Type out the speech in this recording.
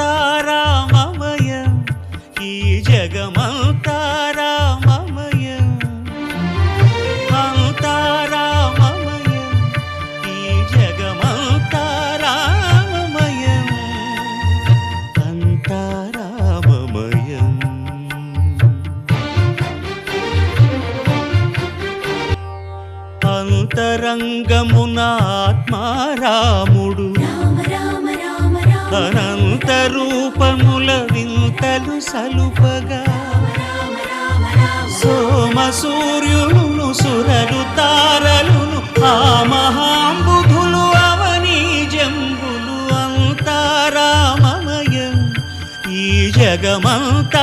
అంతారామమయం ఈ జగమంతా రామమయం అంతారామమయం ఈ జగమంతా రామమయం అంతారామమయం. అంతరంగమున ఆత్మారాముడు అనంత రూపముల వింతలు సలుపగా సోమ సూర్యులను సురలు తారలును ఆ మహాంబుధులు అవనీ జంబులు అంతారామమయం ఈ జగమంత